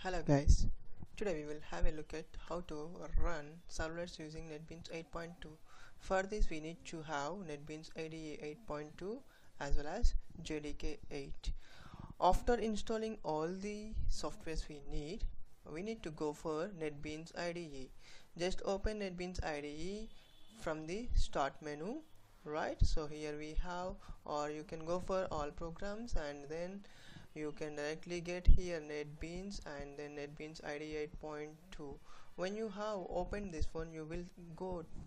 Hello guys, today we will have a look at how to run servlets using Netbeans 8.2. For this we need to have Netbeans IDE 8.2 as well as JDK 8. After installing all the softwares we need to go for Netbeans IDE. Just open Netbeans IDE from the start menu, right? So here we have, or you can go for all programs and then you can directly get here Netbeans and then Netbeans IDE 8.2. When you have opened this one, you will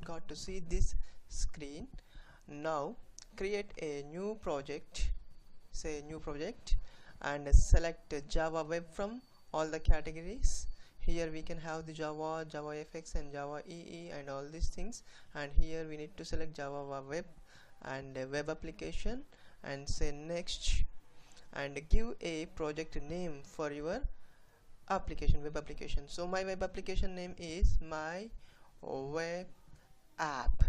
got to see this screen. Now create a new project, say new project, and select Java Web from all the categories. Here we can have the Java, JavaFX and Java EE and all these things, and here we need to select Java Web and web application and say next, and give a project name for your web application. So my web application name is my web app,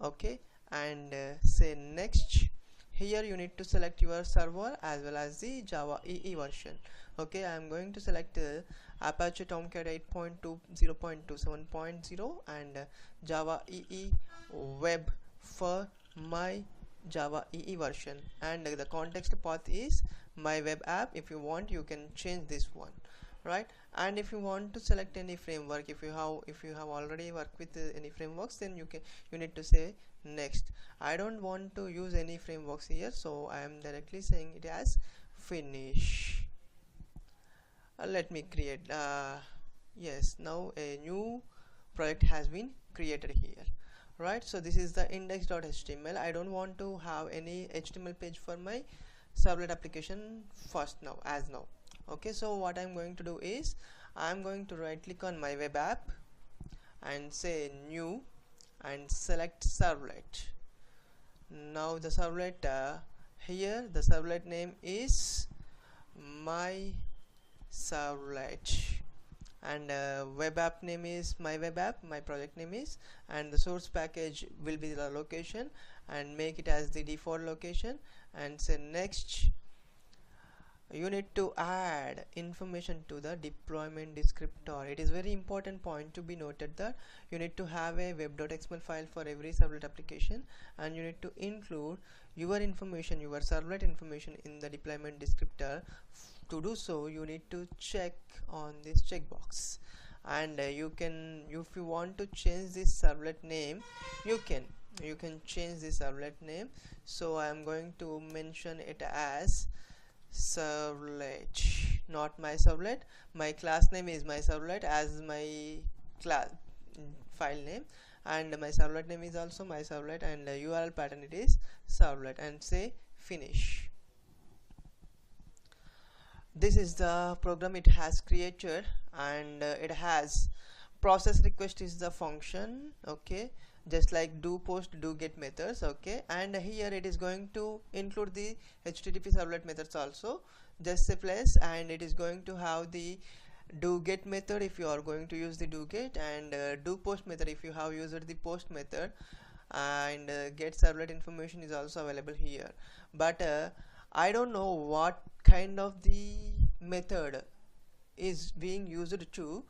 okay, and say next. Here you need to select your server as well as the Java EE version. Okay, I am going to select Apache Tomcat 8.2 0.27.0 and Java EE web for my Java EE version, and the context path is my web app. If you want, you can change this one, right? And if you want to select any framework, if you have already worked with any frameworks, then you need to say next. I don't want to use any frameworks here, so I am directly saying it as finish. Let me create yes, now a new project has been created here, right? So this is the index.html. I don't want to have any HTML page for my servlet application now. Okay, so what I'm going to do is I'm going to right click on my web app and say new and select servlet. Now the servlet here the servlet name is my servlet, and web app name is my web app, my project name is, and the source package will be the location, and make it as the default location and say next. You need to add information to the deployment descriptor. It is very important point to be noted that you need to have a web.xml file for every servlet application, and you need to include your information, your servlet information in the deployment descriptor. To do so, you need to check on this checkbox, and if you want to change this servlet name, you can change this servlet name. So I am going to mention it as servlet, not my servlet. My class name is my servlet as my class file name, and my servlet name is also my servlet, and the URL pattern it is servlet, and say finish. This is the program it has created, and it has process request is the function, okay, just like do post do get methods, okay, and here it is going to include the HTTP servlet methods also, just say plus, and it is going to have the do get method if you are going to use the do get, and do post method if you have used the post method, and get servlet information is also available here. But I don't know what kind of the method is being used to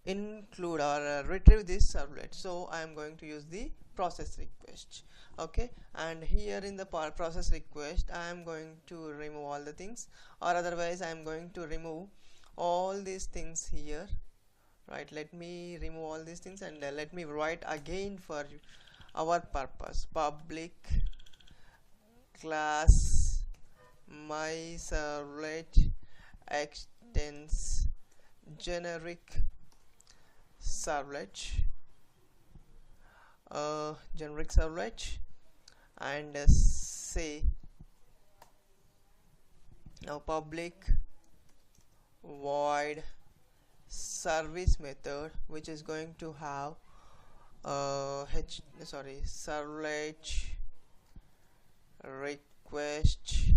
include or retrieve this servlet, so I am going to use the process request, okay, and here in the process request I am going to remove all the things, or otherwise I am going to remove all these things here, right? Let me remove all these things, and let me write again for our purpose: public class my servlet extends generic servlet, and say now public void service method, which is going to have servlet request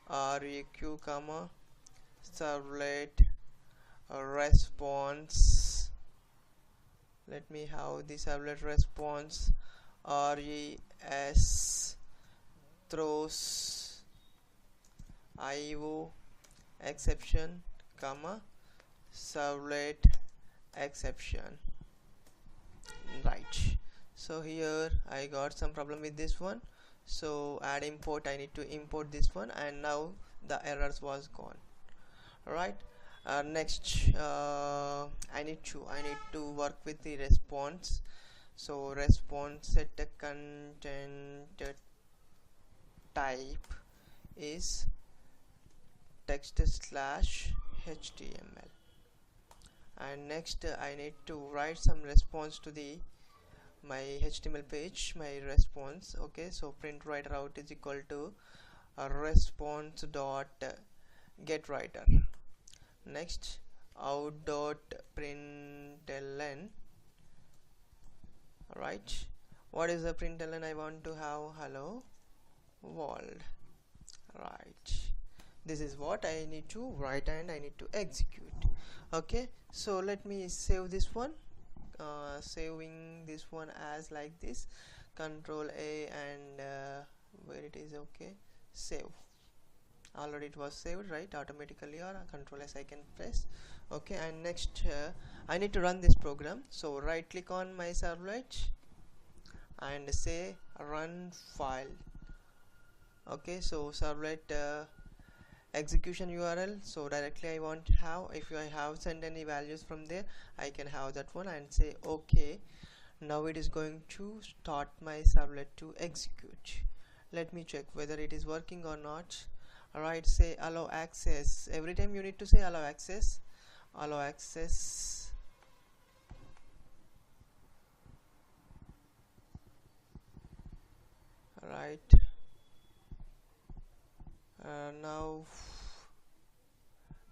req comma servlet response. Let me have the servlet response res throws IO exception comma servlet exception, right? So here I got some problem with this one, so add import, I need to import this one, and now the errors was gone, right? Next, I need to work with the response. So response set a content type is text slash html, and next I need to write some response to the my html page, my response. Okay, so print writer out is equal to response dot get writer. Next, out dot println, right? What is the println? I want to have hello world, right? This is what I need to write and I need to execute. Okay, so let me save this one. Saving this one as like this, control A, and where it is, okay, save. Already it was saved, right, automatically, or control S I can press. Okay, and next I need to run this program. So right click on my servlet and say run file. Okay, so servlet execution URL, so directly I want to have, if I have sent any values from there, I can have that one, and say okay. Now it is going to start my servlet to execute. Let me check whether it is working or not. Alright, say allow access. Every time you need to say allow access, allow access. Alright, now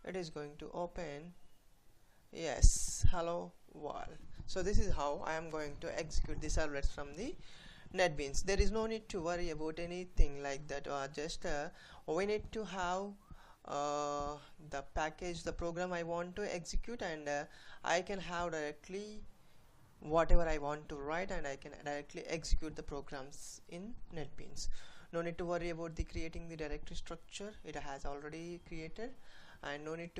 it is going to open. Yes, hello world. So this is how I am going to execute the servlets from the Netbeans. There is no need to worry about anything like that, or just we need to have the package, the program I want to execute, and I can have directly whatever I want to write, and I can directly execute the programs in Netbeans. No need to worry about the creating the directory structure, it has already created, and no need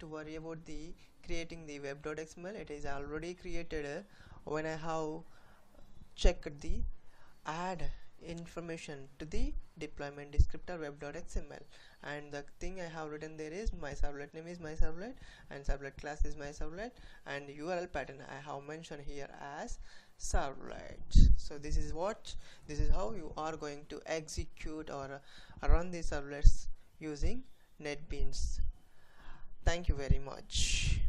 to worry about the creating the web.xml, it is already created when I have checked the add information to the deployment descriptor web.xml, and the thing I have written there is my servlet name is my servlet, and servlet class is my servlet, and URL pattern I have mentioned here as servlet. So this is how you are going to execute or run the servlets using Netbeans. Thank you very much.